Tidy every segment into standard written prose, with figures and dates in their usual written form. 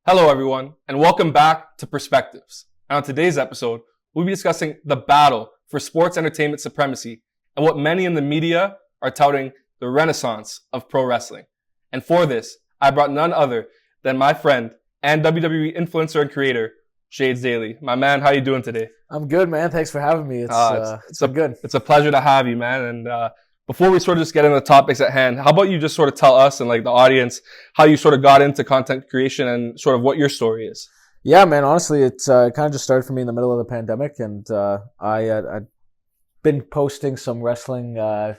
Hello, everyone, and welcome back to Perspectives. And on today's episode, we'll be discussing the battle for sports entertainment supremacy and what many in the media are touting the renaissance of pro wrestling. And for this, I brought none other than my friend and WWE influencer and creator, Shades Daily. My man, how you doing today? I'm good, man. Thanks for having me. It's good. It's a pleasure to have you, man. And before we sort of just get into the topics at hand, how about you just sort of tell us and like the audience how you sort of got into content creation and sort of what your story is? Yeah, man. Honestly, it kind of just started for me in the middle of the pandemic, and I'd been posting some wrestling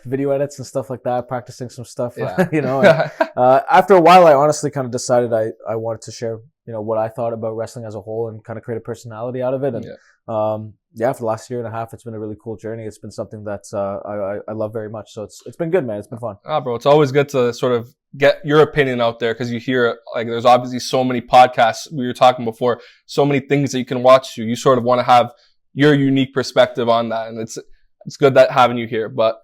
video edits and stuff like that, practicing some stuff. Yeah. After a while, I honestly kind of decided I wanted to share, what I thought about wrestling as a whole and kind of create a personality out of it. And for the last year and a half, it's been a really cool journey. It's been something that I love very much. So it's been good, man. It's been fun. Bro, it's always good to sort of get your opinion out there because you hear like there's obviously so many podcasts we were talking before, so many things that you can watch. You sort of want to have your unique perspective on that, and it's good that having you here. But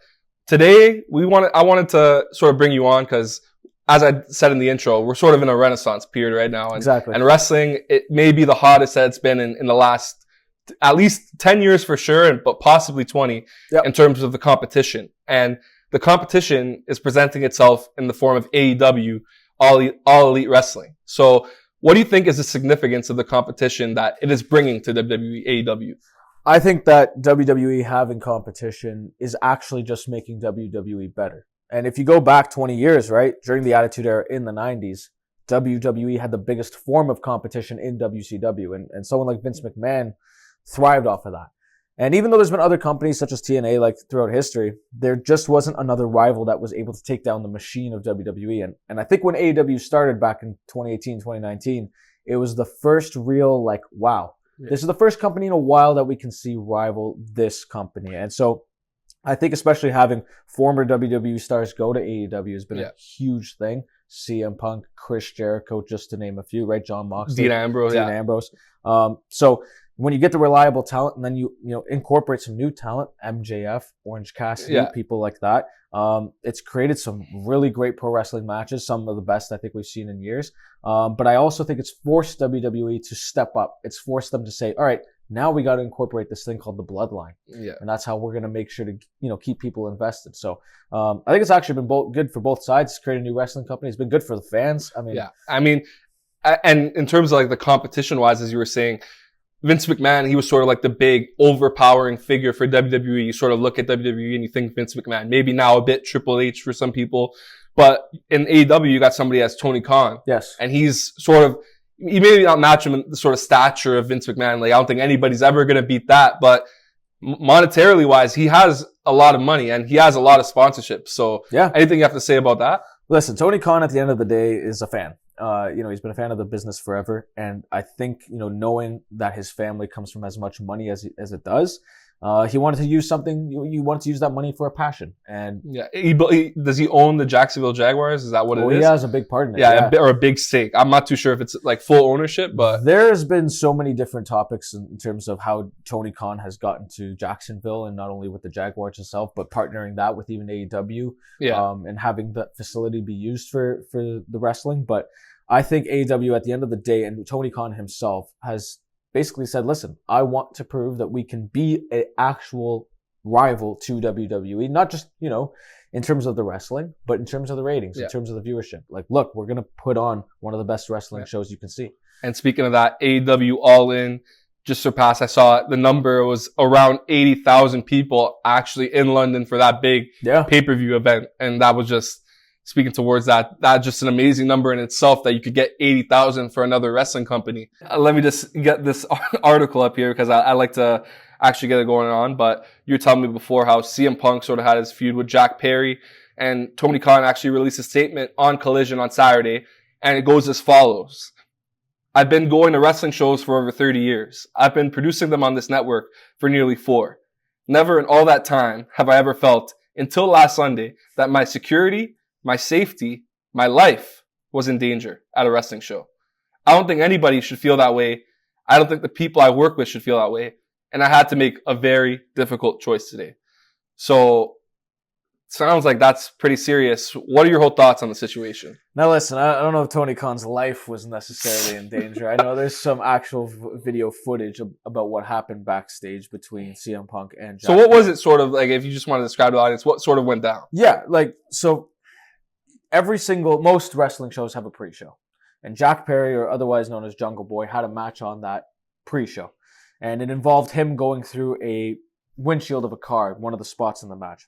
today I wanted to sort of bring you on because, as I said in the intro, we're sort of in a renaissance period right now. Exactly. And wrestling, it may be the hottest that it's been in the last at least 10 years for sure, but possibly 20 in terms of the competition. And the competition is presenting itself in the form of AEW, All Elite Wrestling. So what do you think is the significance of the competition that it is bringing to WWE AEW? I think that WWE having competition is actually just making WWE better. And if you go back 20 years, right, during the Attitude Era in the 90s, WWE had the biggest form of competition in WCW. And someone like Vince McMahon thrived off of that. And even though there's been other companies such as TNA like throughout history, there just wasn't another rival that was able to take down the machine of WWE. And I think when AEW started back in 2018, 2019, it was the first real wow. Yeah. This is the first company in a while that we can see rival this company. And so I think especially having former WWE stars go to AEW has been a huge thing. CM Punk, Chris Jericho, just to name a few, right? John Moxley, Dean Ambrose. So when you get the reliable talent and then you incorporate some new talent, MJF, Orange Cassidy, people like that, it's created some really great pro wrestling matches, some of the best I think we've seen in years. But I also think it's forced WWE to step up. It's forced them to say, all right, now we got to incorporate this thing called the bloodline. Yeah. And that's how we're going to make sure to, keep people invested. So, I think it's actually been good for both sides. It's created a new wrestling company. It's been good for the fans. And in terms of like the competition wise, as you were saying, Vince McMahon, he was sort of like the big overpowering figure for WWE. You sort of look at WWE and you think Vince McMahon, maybe now a bit Triple H for some people. But in AEW, you got somebody as Tony Khan. Yes. And he's sort of, he may not match him in the sort of stature of Vince McMahon. Like, I don't think anybody's ever going to beat that. But monetarily wise, he has a lot of money and he has a lot of sponsorships. So anything you have to say about that? Listen, Tony Khan at the end of the day is a fan. He's been a fan of the business forever. And I think, knowing that his family comes from as much money as it does, he wanted to use something, you wanted to use that money for a passion. And does he own the Jacksonville Jaguars? Is that what it is? He has a big part in it. Or a big stake. I'm not too sure if it's like full ownership, but there's been so many different topics in terms of how Tony Khan has gotten to Jacksonville, and not only with the Jaguars itself, but partnering that with even AEW, and having that facility be used for the wrestling. But I think AEW at the end of the day, and Tony Khan himself has basically said, listen, I want to prove that we can be an actual rival to WWE, not just, in terms of the wrestling, but in terms of the ratings, in terms of the viewership. Like, look, we're going to put on one of the best wrestling shows you can see. And speaking of that, AEW All In just surpassed, I saw the number was around 80,000 people actually in London for that big pay-per-view event. And that was just, speaking towards that's just an amazing number in itself that you could get 80,000 for another wrestling company. Let me just get this article up here because I like to actually get it going on. But you were telling me before how CM Punk sort of had his feud with Jack Perry, and Tony Khan actually released a statement on Collision on Saturday, and it goes as follows. I've been going to wrestling shows for over 30 years. I've been producing them on this network for nearly 4. Never in all that time have I ever felt, until last Sunday, that my security, my safety, my life was in danger at a wrestling show. I don't think anybody should feel that way. I don't think the people I work with should feel that way. And I had to make a very difficult choice today. So sounds like that's pretty serious. What are your whole thoughts on the situation? Now, listen, I don't know if Tony Khan's life was necessarily in danger. I know there's some actual video footage about what happened backstage between CM Punk and Jack. So what was it sort of like, if you just want to describe to the audience, what sort of went down? Yeah, like, so most wrestling shows have a pre-show. And Jack Perry, or otherwise known as Jungle Boy, had a match on that pre-show. And it involved him going through a windshield of a car, one of the spots in the match.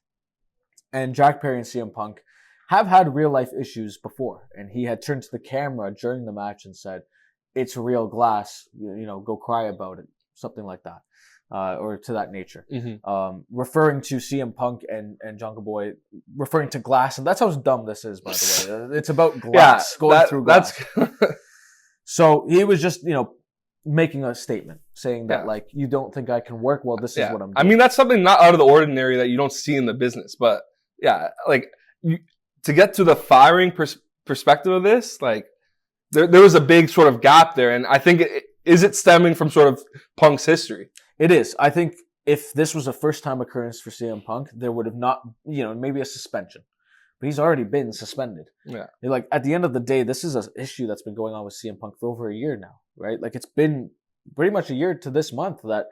And Jack Perry and CM Punk have had real life issues before. And he had turned to the camera during the match and said, "It's real glass, go cry about it." Something like that. Or to that nature. Mm-hmm. Referring to CM Punk and Jungle Boy, referring to glass. And that's how dumb this is, by the way. It's about glass, going through glass. So he was just, making a statement saying that, like, you don't think I can work? Well, this is what I'm doing. I mean, that's something not out of the ordinary that you don't see in the business. But yeah, like, to get to the firing perspective of this, like, there was a big sort of gap there. And I think, is it stemming from sort of Punk's history? It is. I think if this was a first-time occurrence for CM Punk, there would have not, maybe a suspension. But he's already been suspended. Yeah. Like, at the end of the day, this is an issue that's been going on with CM Punk for over a year now, right? Like, it's been pretty much a year to this month that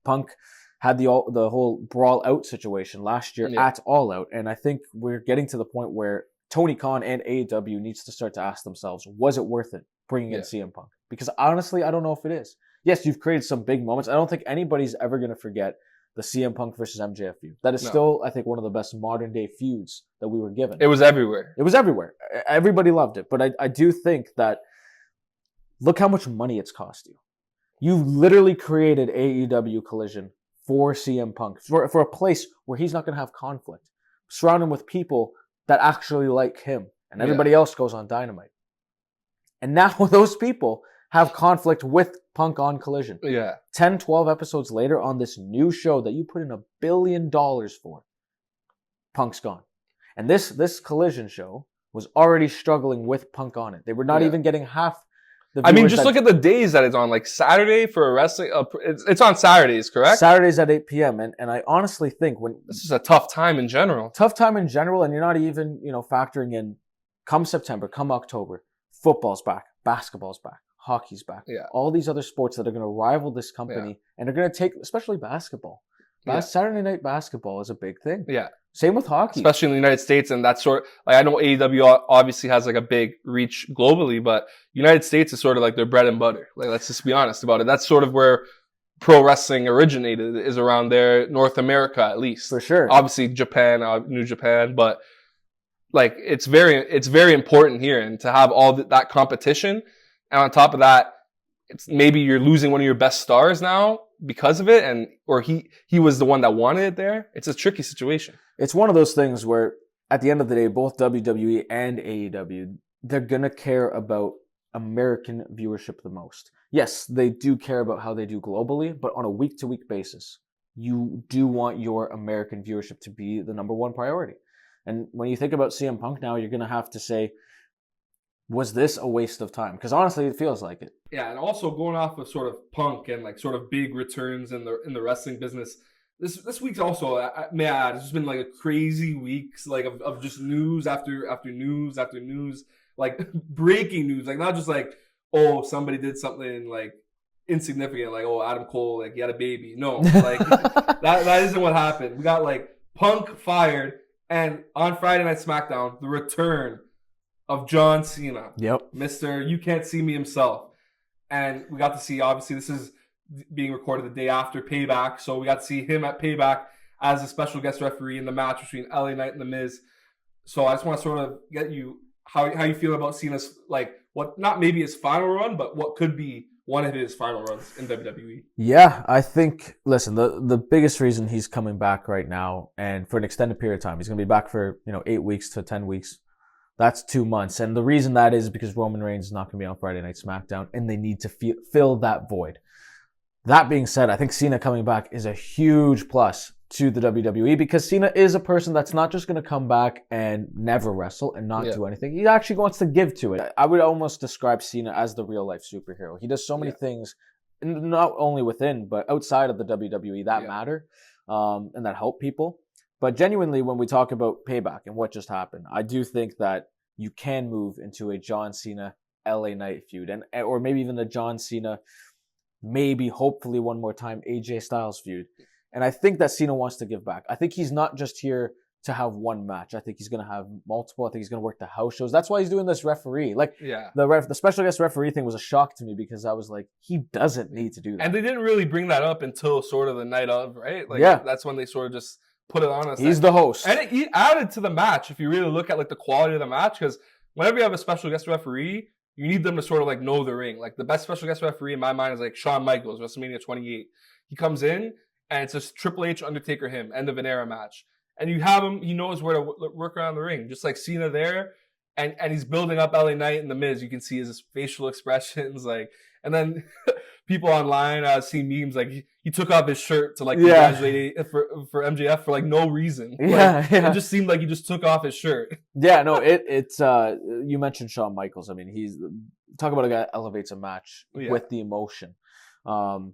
Punk had the whole Brawl Out situation last year at All Out. And I think we're getting to the point where Tony Khan and AEW needs to start to ask themselves, was it worth it bringing in CM Punk? Because honestly, I don't know if it is. Yes, you've created some big moments. I don't think anybody's ever going to forget the CM Punk versus MJF feud. That is still, I think, one of the best modern day feuds that we were given. It was everywhere. It was everywhere. Everybody loved it. But I do think that, look how much money it's cost you. You literally created AEW Collision for CM Punk, for a place where he's not going to have conflict. Surround him with people that actually like him. And everybody else goes on Dynamite. And now those people have conflict with Punk on Collision. Yeah. 10, 12 episodes later on this new show that you put in $1 billion for, Punk's gone. And this Collision show was already struggling with Punk on it. They were not even getting half the viewers. I mean, just look at the days that it's on. Like, Saturday for a wrestling, it's on Saturdays, correct? Saturdays at 8 p.m. And I honestly think this is a tough time in general. And you're not even, factoring in, come September, come October, football's back, basketball's back. Hockey's back. Yeah. All these other sports that are going to rival this company and are going to take, especially basketball. Saturday night basketball is a big thing. Yeah. Same with hockey. Especially in the United States. And that's sort of, like, I know AEW obviously has like a big reach globally, but United States is sort of like their bread and butter. Like, let's just be honest about it. That's sort of where pro wrestling originated, is around there, North America at least. For sure. Obviously Japan, New Japan, but like, it's very important here. And to have all that competition. And on top of that, it's maybe you're losing one of your best stars now because of it, or he was the one that wanted it there. It's a tricky situation. It's one of those things where, at the end of the day, both WWE and AEW, they're gonna care about American viewership the most. Yes, they do care about how they do globally, but on a week-to-week basis, you do want your American viewership to be the number one priority. And when you think about CM Punk now, you're gonna have to say, was this a waste of time? Because honestly, it feels like it. Yeah, and also going off of sort of Punk and like sort of big returns in the wrestling business, this week's also, may I add, it's just been like a crazy week, like of just news after news after news, like breaking news, like not just like, oh, somebody did something like insignificant, like, oh, Adam Cole, like, he had a baby. No, like that isn't what happened. We got like Punk fired, and on Friday Night SmackDown, the return of John Cena. Yep. Mr. You Can't See Me himself. And we got to see, obviously, this is being recorded the day after Payback. So we got to see him at Payback as a special guest referee in the match between LA Knight and The Miz. So I just want to sort of get you, how you feel about Cena's, like, what, not maybe his final run, but what could be one of his final runs in WWE. Yeah, I think, listen, the biggest reason he's coming back right now, and for an extended period of time, he's going to be back for, 8 weeks to 10 weeks. That's 2 months. And the reason that is because Roman Reigns is not going to be on Friday Night SmackDown, and they need to fill that void. That being said, I think Cena coming back is a huge plus to the WWE, because Cena is a person that's not just going to come back and never wrestle and not do anything. He actually wants to give to it. I would almost describe Cena as the real life superhero. He does so many things, not only within, but outside of the WWE that matter, and that help people. But genuinely, when we talk about Payback and what just happened, I do think that you can move into a John Cena LA Knight feud, or maybe even a John Cena, maybe hopefully one more time AJ Styles feud. And I think that Cena wants to give back. I think he's not just here to have one match. I think he's going to have multiple. I think he's going to work the house shows. That's why he's doing this referee. Like, the special guest referee thing was a shock to me because I was like, he doesn't need to do that. And they didn't really bring that up until sort of the night of, right? Like, that's when they sort of just put it on us. He's the host. And it added to the match if you really look at like the quality of the match, because whenever you have a special guest referee, you need them to sort of like know the ring. Like the best special guest referee in my mind is like Shawn Michaels, WrestleMania 28. He comes in and it's just Triple H, Undertaker, him, end of an era match. And you have him, he knows where to work around the ring. Just like Cena there. And he's building up LA Knight and The Miz. You can see his facial expressions. Like, and then people online see memes like he took off his shirt to like congratulate for MJF for like no reason. It just seemed like he just took off his shirt. Yeah, no, it's you mentioned Shawn Michaels. I mean, he's talk about a guy that elevates a match with the emotion.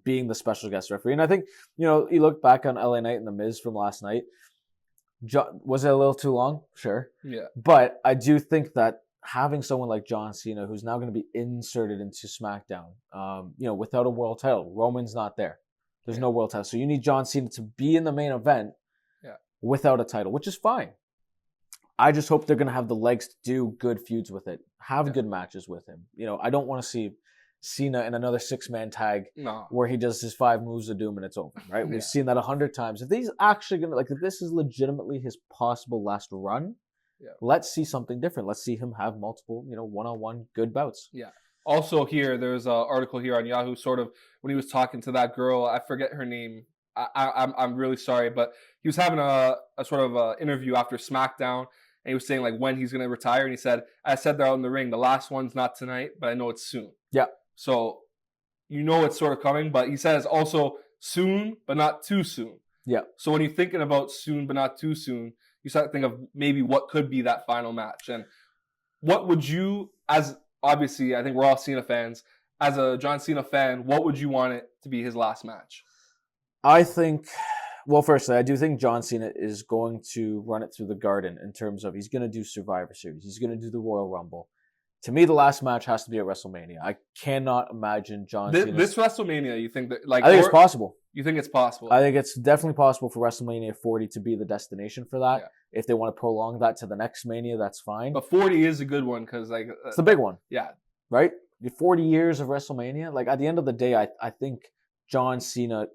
Being the special guest referee. And I think, you look back on LA Knight and The Miz from last night. Was it a little too long? Sure. Yeah. But I do think that having someone like John Cena, who's now going to be inserted into SmackDown, without a world title, Roman's not there. There's no world title. So you need John Cena to be in the main event without a title, which is fine. I just hope they're going to have the legs to do good feuds with it, have good matches with him. I don't want to see Cena in another 6-man tag where he does his 5 moves of doom and it's over, right? We've seen that 100 times. If he's actually going to, if this is legitimately his possible last run, let's see something different. Let's see him have multiple, one-on-one good bouts. Yeah. Also here, there's an article here on Yahoo, sort of, when he was talking to that girl, I forget her name. I'm really sorry, but he was having a sort of interview after SmackDown, and he was saying, like, when he's going to retire, and he said, I said that out in the ring, the last one's not tonight, but I know it's soon. Yeah. So, it's sort of coming, but he says also soon, but not too soon. Yeah. So when you're thinking about soon, but not too soon, you start to think of maybe what could be that final match. And what would you, as obviously, I think we're all Cena fans, as a John Cena fan, what would you want it to be his last match? I think, firstly, I do think John Cena is going to run it through the Garden in terms of he's going to do Survivor Series. He's going to do the Royal Rumble. To me, the last match has to be at WrestleMania. I cannot imagine John Cena. This WrestleMania, you think that I think it's possible. You think it's possible? I think it's definitely possible for WrestleMania 40 to be the destination for that. Yeah. If they want to prolong that to the next Mania, that's fine. But 40 is a good one because it's the big one. Yeah. Right? 40 years of WrestleMania. Like at the end of the day, I think John Cena.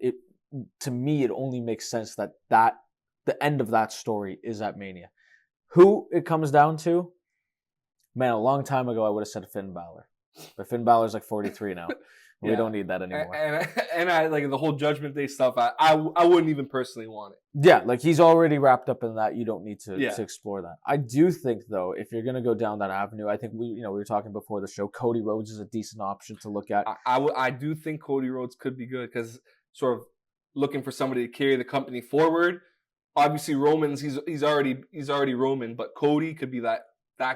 To me, it only makes sense that the end of that story is at Mania. Who it comes down to. Man, a long time ago, I would have said Finn Balor. But Finn Balor's like 43 now. We don't need that anymore. And I like the whole Judgment Day stuff. I wouldn't even personally want it. Yeah, like he's already wrapped up in that. You don't need to explore that. I do think though, if you're gonna go down that avenue, I think we were talking before the show. Cody Rhodes is a decent option to look at. I do think Cody Rhodes could be good because sort of looking for somebody to carry the company forward. Obviously, Roman's he's already Roman, but Cody could be that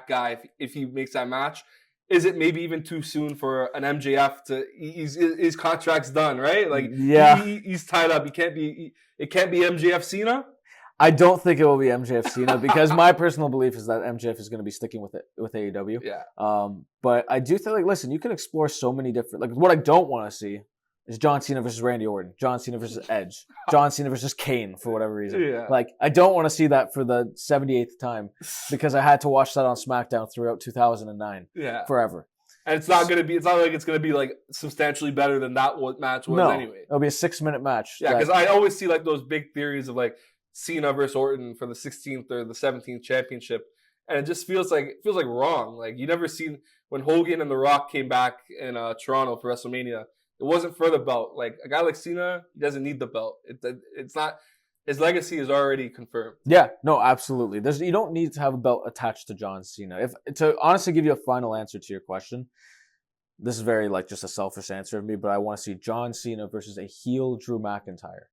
guy if he makes that match. Is it maybe even too soon for an MJF to? His contract's done, right? Like he's tied up. It can't be MJF Cena. I don't think it will be MJF Cena because my personal belief is that MJF is going to be sticking with AEW. Yeah. But I do think listen, you can explore so many different. What I don't want to see is John Cena versus Randy Orton, John Cena versus Edge, John Cena versus Kane for whatever reason. Yeah. I don't want to see that for the 78th time because I had to watch that on SmackDown throughout 2009. Yeah. Forever. And it's not like it's going to be like substantially better than that match was anyway. It'll be a 6-minute match. Yeah, because I always see like those big theories of like Cena versus Orton for the 16th or the 17th championship. And it just feels like wrong. Like you never seen when Hogan and The Rock came back in Toronto for WrestleMania. It wasn't for the belt. Like a guy like Cena, he doesn't need the belt. It's not. His legacy is already confirmed. Yeah, no, absolutely. You don't need to have a belt attached to John Cena. To honestly give you a final answer to your question, this is very just a selfish answer of me, but I want to see John Cena versus a heel Drew McIntyre.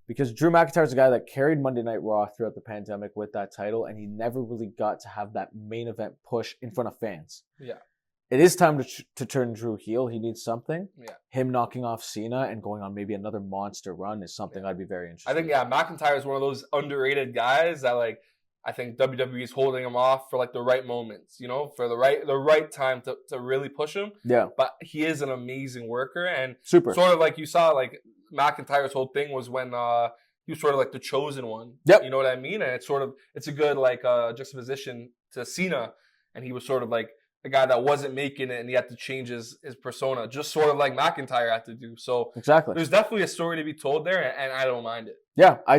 Because Drew McIntyre is a guy that carried Monday Night Raw throughout the pandemic with that title, and he never really got to have that main event push in front of fans. Yeah. it is time to turn Drew heel. He needs something. Yeah. Him knocking off Cena and going on maybe another monster run is something I'd be very interested I think, McIntyre is one of those underrated guys that, like, I think WWE is holding him off for, like, the right moments, you know, for the right time to really push him. Yeah. But he is an amazing worker. And super. Sort of like you saw, like, McIntyre's whole thing was when he was sort of like the chosen one. Yep. You know what I mean? And it's a good, like, juxtaposition to Cena. And he was sort of like a guy that wasn't making it and he had to change his persona, just sort of like McIntyre had to do. So exactly, there's definitely a story to be told there, and I don't mind it. Yeah, I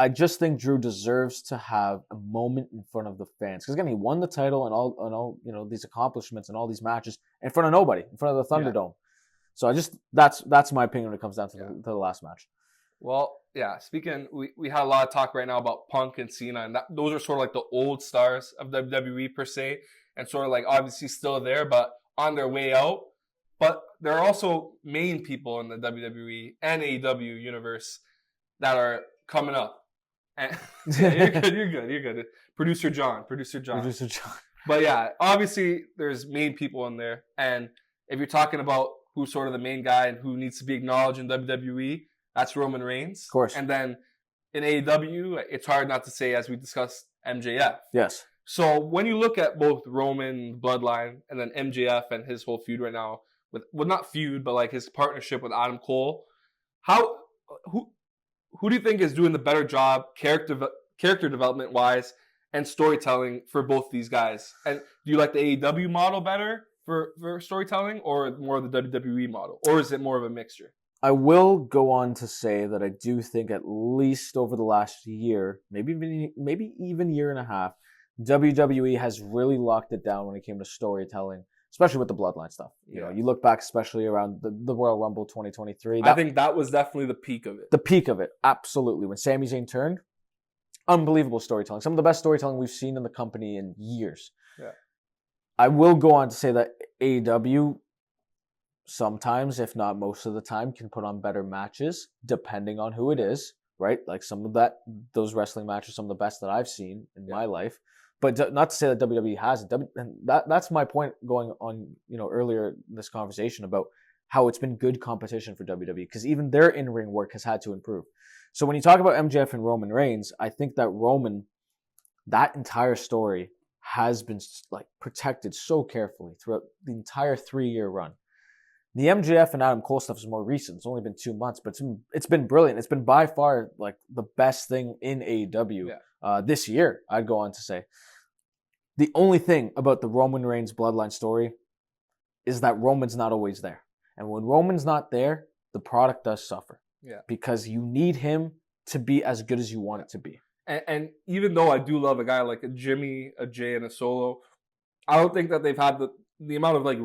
just think Drew deserves to have a moment in front of the fans, because again, he won the title and all you know, these accomplishments and all these matches in front of nobody, in front of the Thunderdome. So that's my opinion when it comes down to the last match. Well, yeah. Speaking, we had a lot of talk right now about Punk and Cena, and those are sort of like the old stars of WWE per se, and sort of like obviously still there, but on their way out. But there are also main people in the WWE and AEW universe that are coming up. And you're good. Producer John. But yeah, obviously there's main people in there, and if you're talking about who's sort of the main guy and who needs to be acknowledged in WWE, that's Roman Reigns. Of course. And then in AEW, it's hard not to say, as we discussed, MJF. Yes. So when you look at both Roman Bloodline and then MJF and his whole feud right now, not feud, but like his partnership with Adam Cole, who do you think is doing the better job character development wise and storytelling for both these guys? And do you like the AEW model better for storytelling, or more of the WWE model, or is it more of a mixture? I will go on to say that I do think at least over the last year, maybe even year and a half, WWE has really locked it down when it came to storytelling, especially with the Bloodline stuff. You know, you look back, especially around the Royal Rumble 2023. I think that was definitely the peak of it. The peak of it, absolutely. When Sami Zayn turned, unbelievable storytelling. Some of the best storytelling we've seen in the company in years. Yeah. I will go on to say that AEW sometimes, if not most of the time, can put on better matches depending on who it is, right? Like some of those wrestling matches, some of the best that I've seen in my life. But not to say that WWE hasn't. And that's my point going on, you know, earlier in this conversation about how it's been good competition for WWE, because even their in-ring work has had to improve. So when you talk about MJF and Roman Reigns, I think that Roman, that entire story has been like protected so carefully throughout the entire 3-year run. The MJF and Adam Cole stuff is more recent. It's only been 2 months, but it's been brilliant. It's been by far like the best thing in AEW this year, I'd go on to say. The only thing about the Roman Reigns Bloodline story is that Roman's not always there. And when Roman's not there, the product does suffer. Yeah. Because you need him to be as good as you want it to be. And even though I do love a guy like a Jimmy, a Jay, and a Solo, I don't think that they've had the amount of like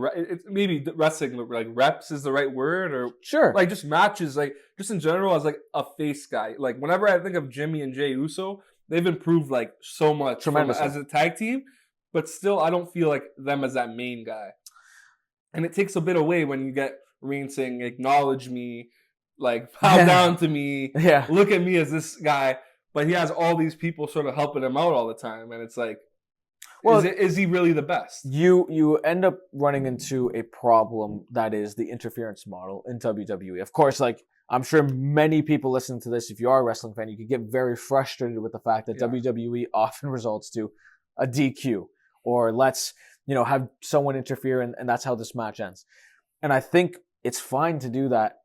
maybe wrestling like reps is the right word, or sure, like just matches, like just in general as like a face guy. Like whenever I think of Jimmy and Jay Uso, they've improved like so much as a tag team, but still I don't feel like them as that main guy. And it takes a bit away when you get Reigns saying, "Acknowledge me, like bow down to me, look at me as this guy." But he has all these people sort of helping him out all the time, and it's like, well, is he really the best? You end up running into a problem that is the interference model in WWE. Of course, like I'm sure many people listening to this, if you are a wrestling fan, you could get very frustrated with the fact that WWE often results to a DQ, or let's have someone interfere and that's how this match ends. And I think it's fine to do that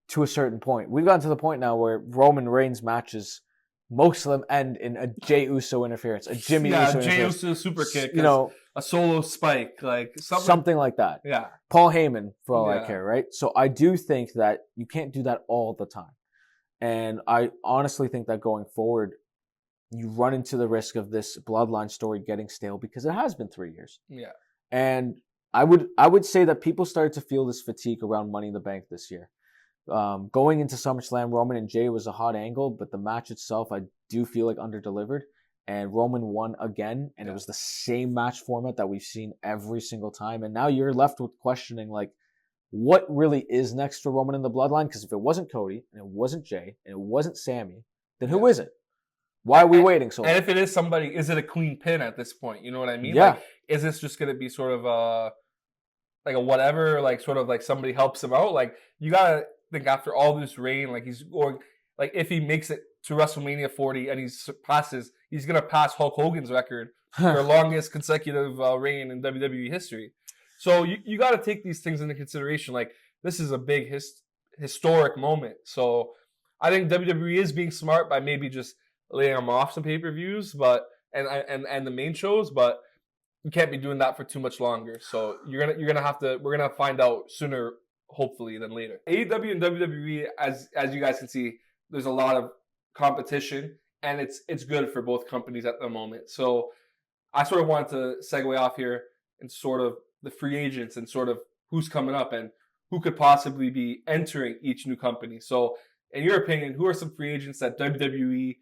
to a certain point. We've gotten to the point now where Roman Reigns matches, most of them end in a Jey Uso interference, a Jimmy Uso interference. Jey Uso super kick, a solo spike, like something like that. Yeah. Paul Heyman, for all I care, right? So I do think that you can't do that all the time. And I honestly think that going forward, you run into the risk of this bloodline story getting stale, because it has been 3 years. Yeah. And I would say that people started to feel this fatigue around Money in the Bank this year. Going into SummerSlam, Roman and Jay was a hot angle, but the match itself, I do feel like under-delivered. And Roman won again, and it was the same match format that we've seen every single time. And now you're left with questioning, like, what really is next for Roman in the bloodline? Because if it wasn't Cody, and it wasn't Jay, and it wasn't Sammy, then who is it? Why are we waiting so long? And if it is somebody, is it a clean pin at this point? You know what I mean? Yeah. Like, is this just going to be sort of like a whatever, like sort of like somebody helps him out, like you gotta think after all this reign, like he's going, like if he makes it to WrestleMania 40 and he surpasses, he's gonna pass Hulk Hogan's record for longest consecutive reign in WWE history. So you got to take these things into consideration. Like this is a big historic moment. So I think WWE is being smart by maybe just laying them off some pay-per-views, but and the main shows, but you can't be doing that for too much longer. So we're gonna find out sooner, hopefully, than later. AEW and WWE, as you guys can see, there's a lot of competition, and it's good for both companies at the moment. So I sort of wanted to segue off here and sort of the free agents and sort of who's coming up and who could possibly be entering each new company. So in your opinion, who are some free agents that WWE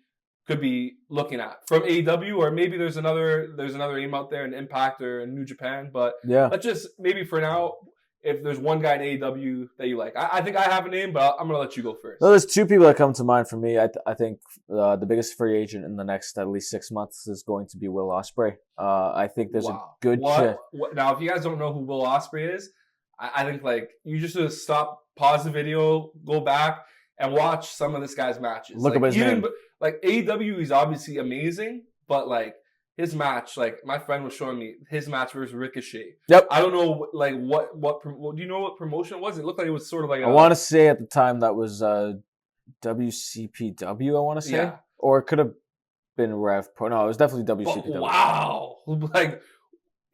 could be looking at from AEW, or maybe there's another name out there in Impact or in New Japan, but let's just maybe for now, if there's one guy in AEW that you like. I think I have a name, but I'm going to let you go first. Well, there's two people that come to mind for me. I think the biggest free agent in the next at least 6 months is going to be Will Ospreay. I think there's a good chance. Now, if you guys don't know who Will Ospreay is, I think like you just stop, pause the video, go back, and watch some of this guy's matches. Look up his name. Like AEW is obviously amazing, but like his match, like my friend was showing me his match versus Ricochet. Yep. I don't know, like what do you know what promotion it was? It looked like it was sort of like I want to say at the time that was WCPW. I want to say, or it could have been Rev Pro. No, it was definitely WCPW. Wow, like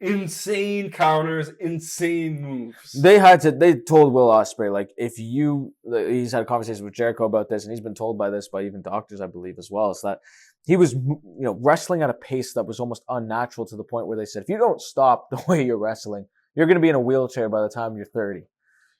insane counters, insane moves. They told Will Ospreay, like, he's had conversations with Jericho about this, and he's been told by even doctors, I believe, as well, is that he was, wrestling at a pace that was almost unnatural to the point where they said, if you don't stop the way you're wrestling, you're going to be in a wheelchair by the time you're 30.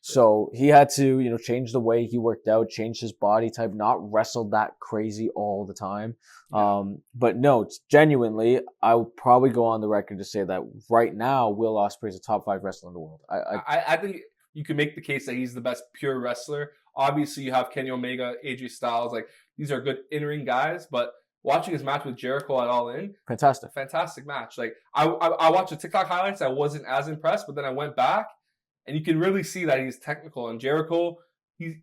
So he had to, change the way he worked out, change his body type, not wrestle that crazy all the time. Yeah. But no, genuinely, I would probably go on the record to say that right now, Will Ospreay is a top 5 wrestler in the world. I think you can make the case that he's the best pure wrestler. Obviously, you have Kenny Omega, AJ Styles. Like, these are good in-ring guys, but watching his match with Jericho at All In, fantastic match. Like, I watched the TikTok highlights. I wasn't as impressed, but then I went back, and you can really see that he's technical. And Jericho, he's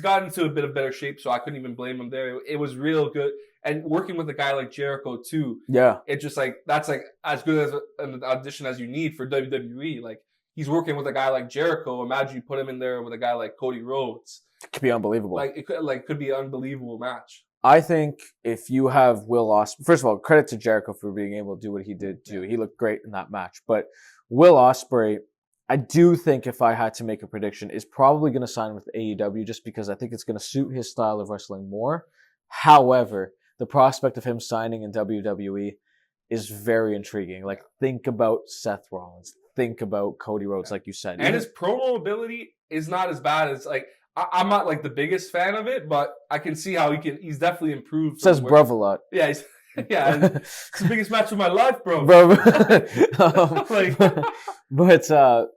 gotten into a bit of better shape, so I couldn't even blame him there. It was real good. And working with a guy like Jericho too, it's just like that's like as good as an audition as you need for WWE. Like, he's working with a guy like Jericho. Imagine you put him in there with a guy like Cody Rhodes. It could be unbelievable. Like it could be an unbelievable match. I think if you have Will Ospreay, first of all, credit to Jericho for being able to do what he did too. Yeah. He looked great in that match. But Will Ospreay, I do think, if I had to make a prediction, is probably going to sign with AEW just because I think it's going to suit his style of wrestling more. However, the prospect of him signing in WWE is very intriguing. Like, think about Seth Rollins. Think about Cody Rhodes, like you said. And his promo ability is not as bad as, like, I'm not like the biggest fan of it, but I can see how he's definitely improved. Says bruv a lot. Yeah, it's the biggest match of my life, bro. But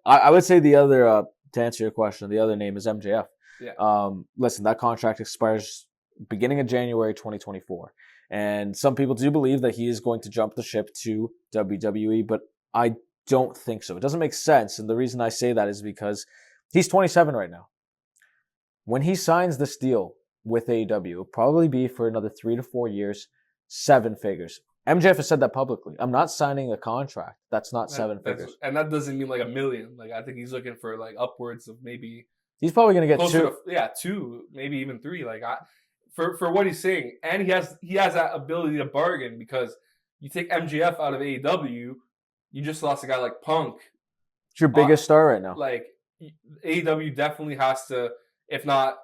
I would say the other, to answer your question, the other name is MJF. Yeah. Listen, that contract expires beginning of January 2024. And some people do believe that he is going to jump the ship to WWE, but I don't think so. It doesn't make sense. And the reason I say that is because he's 27 right now. When he signs this deal with AEW, it'll probably be for another 3 to 4 years, 7 figures. MJF has said that publicly. I'm not signing a contract that's not 7 figures. And that doesn't mean like $1 million. Like, I think he's looking for like upwards of maybe. He's probably going to get 2. 2, maybe even 3. Like, for what he's saying, and he has that ability to bargain, because you take MJF out of AEW, you just lost a guy like Punk. It's your biggest star right now. Like, AEW definitely has to, if not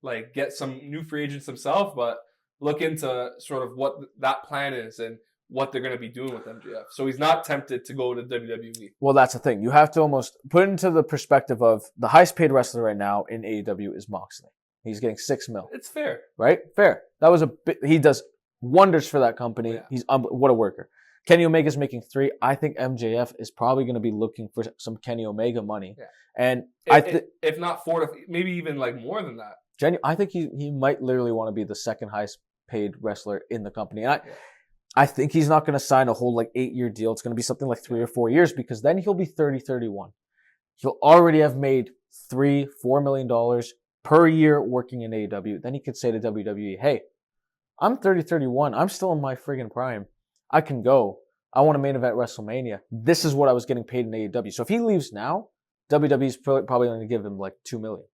like get some new free agents himself, but look into sort of what that plan is and what they're going to be doing with MJF. So he's not tempted to go to WWE. Well, that's the thing. You have to almost put it into the perspective of the highest paid wrestler right now in AEW is Moxley. He's getting $6 million. It's fair. Right? Fair. That was he does wonders for that company. Yeah. He's what a worker. Kenny Omega's making 3. I think MJF is probably going to be looking for some Kenny Omega money. Yeah. And if not 4 to maybe even like more than that. I think he might literally want to be the second highest paid wrestler in the company. And I think he's not going to sign a whole like 8-year deal. It's going to be something like 3 or 4 years, because then he'll be 30, 31. He'll already have made $3-4 million per year working in AEW. Then he could say to WWE, hey, I'm 30-31. I'm still in my friggin' prime. I can go. I want to main event WrestleMania. This is what I was getting paid in AEW. So if he leaves now, WWE's probably going to give him like $2 million.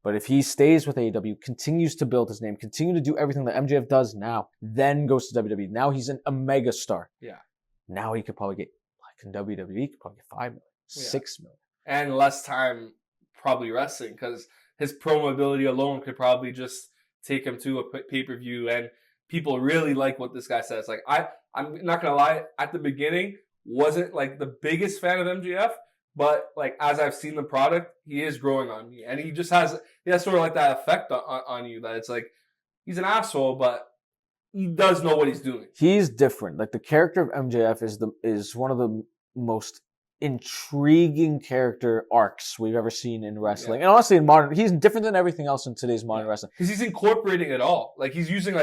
But if he stays with AEW, continues to build his name, continue to do everything that MJF does now, then goes to WWE. Now he's a mega star. Yeah. Now he could probably get, like in WWE, he could probably get $5 million, $6 million. And less time probably wrestling, because his promo ability alone could probably just take him to a pay-per-view. And people really like what this guy says. Like, I'm not going to lie, at the beginning, wasn't like the biggest fan of MJF. But like as I've seen the product, he is growing on me, and he has sort of like that effect on you that it's like he's an asshole, but he does know what he's doing. He's different. Like the character of MJF is one of the most intriguing character arcs we've ever seen in wrestling, and honestly, in modern, he's different than everything else in today's modern wrestling because he's incorporating it all. Like he's using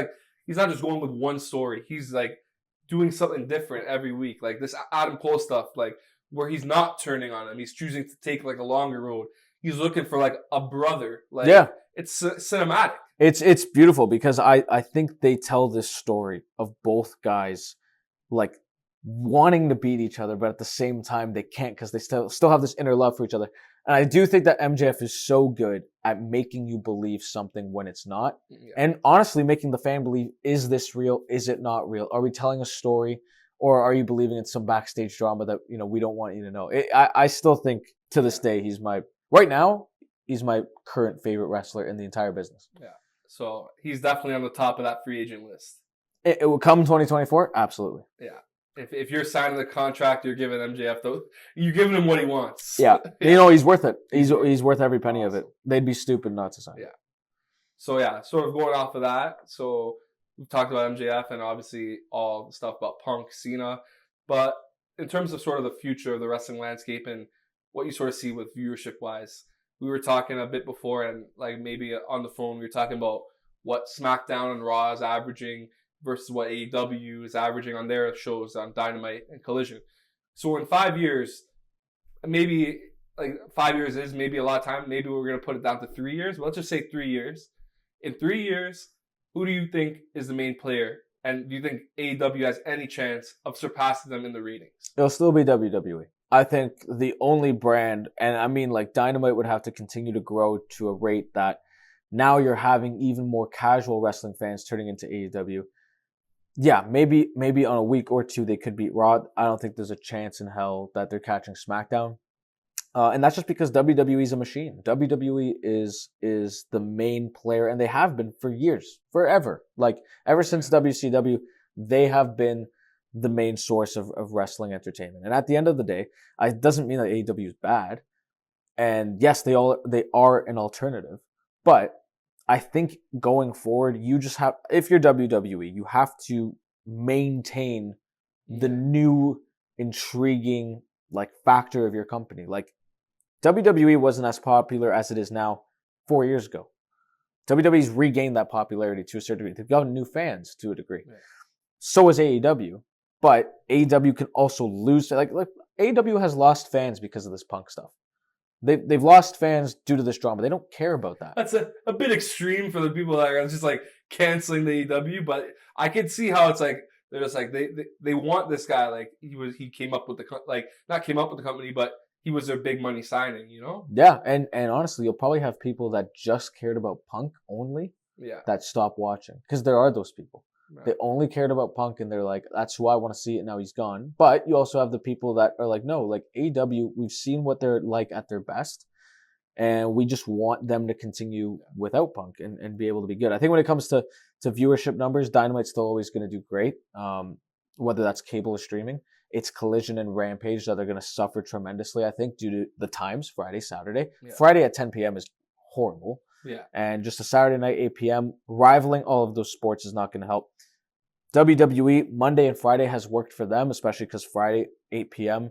he's not just going with one story. He's like doing something different every week, like this Adam Cole stuff, like. Where he's not turning on him. He's choosing to take like a longer road. He's looking for like a brother. Like it's cinematic. It's beautiful because I think they tell this story of both guys like wanting to beat each other, but at the same time they can't because they still have this inner love for each other. And I do think that MJF is so good at making you believe something when it's not. Yeah. And honestly making the fan believe, is this real? Is it not real? Are we telling a story? Or are you believing in some backstage drama that, we don't want you to know? I still think to this day, right now, he's my current favorite wrestler in the entire business. Yeah. So he's definitely on the top of that free agent list. It will come 2024? Absolutely. Yeah. If you're signing the contract, you're giving MJF, you're giving him what he wants. Yeah. He's worth it. He's worth every penny of it. They'd be stupid not to sign. Yeah. So sort of going off of that. So we've talked about MJF and obviously all the stuff about Punk, Cena. But in terms of sort of the future of the wrestling landscape and what you sort of see with viewership-wise, we were talking a bit before and like maybe on the phone, we were talking about what SmackDown and Raw is averaging versus what AEW is averaging on their shows on Dynamite and Collision. So in 5 years, maybe like 5 years is maybe a lot of time. Maybe we're going to put it down to 3 years. But let's just say 3 years. In 3 years, who do you think is the main player? And do you think AEW has any chance of surpassing them in the ratings? It'll still be WWE. I think the only brand, and I mean like Dynamite would have to continue to grow to a rate that now you're having even more casual wrestling fans turning into AEW. Yeah, maybe on a week or two they could beat Raw. I don't think there's a chance in hell that they're catching SmackDown. And that's just because WWE is a machine. WWE is the main player, and they have been for years, forever. Like, ever since WCW, they have been the main source of wrestling entertainment. And at the end of the day, it doesn't mean that AEW is bad. And yes, they are an alternative. But I think going forward, you just have, if you're WWE, you have to maintain the new, intriguing, like, factor of your company. Like, WWE wasn't as popular as it is now 4 years ago. WWE's regained that popularity to a certain degree. They've gotten new fans to a degree. Right. So is AEW. But AEW can also lose. Like AEW has lost fans because of this Punk stuff. They've lost fans due to this drama. They don't care about that. That's a bit extreme for the people that are just like canceling the AEW. But I can see how it's like they're just like they want this guy. Like he came up with not came up with the company, but he was their big money signing, you know? Yeah, and honestly, you'll probably have people that just cared about Punk only that stop watching. Because there are those people. Right. They only cared about Punk and they're like, that's who I want to see it, now he's gone. But you also have the people that are like, no, like AEW, we've seen what they're like at their best. And we just want them to continue without Punk and be able to be good. I think when it comes to viewership numbers, Dynamite's still always going to do great. Whether that's cable or streaming. It's Collision and Rampage that are going to suffer tremendously, I think, due to the times, Friday, Saturday. Yeah. Friday at 10 p.m. is horrible. Yeah. And just a Saturday night, 8 p.m., rivaling all of those sports is not going to help. WWE, Monday and Friday has worked for them, especially because Friday, 8 p.m.,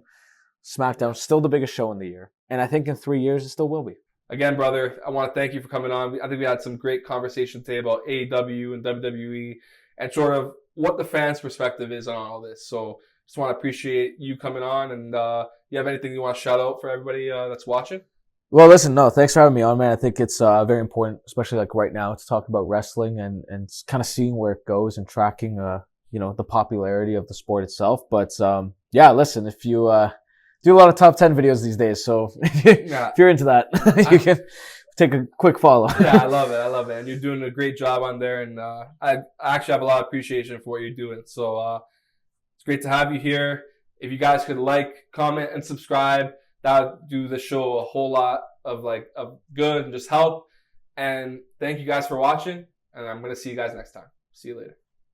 SmackDown, still the biggest show in the year. And I think in 3 years, it still will be. Again, brother, I want to thank you for coming on. I think we had some great conversation today about AEW and WWE and sort of what the fans' perspective is on all this. So, just want to appreciate you coming on. And you have anything you want to shout out for everybody that's watching? Well, listen, no, thanks for having me on, man. I think it's very important, especially like right now, to talk about wrestling and kind of seeing where it goes and tracking, the popularity of the sport itself. But yeah, listen, if you do a lot of top 10 videos these days, so if you're into that, you can take a quick follow. Yeah, I love it. And you're doing a great job on there. And I actually have a lot of appreciation for what you're doing. So it's great to have you here. If you guys could like, comment, and subscribe, that would do the show a whole lot of good and just help. And thank you guys for watching. And I'm going to see you guys next time. See you later.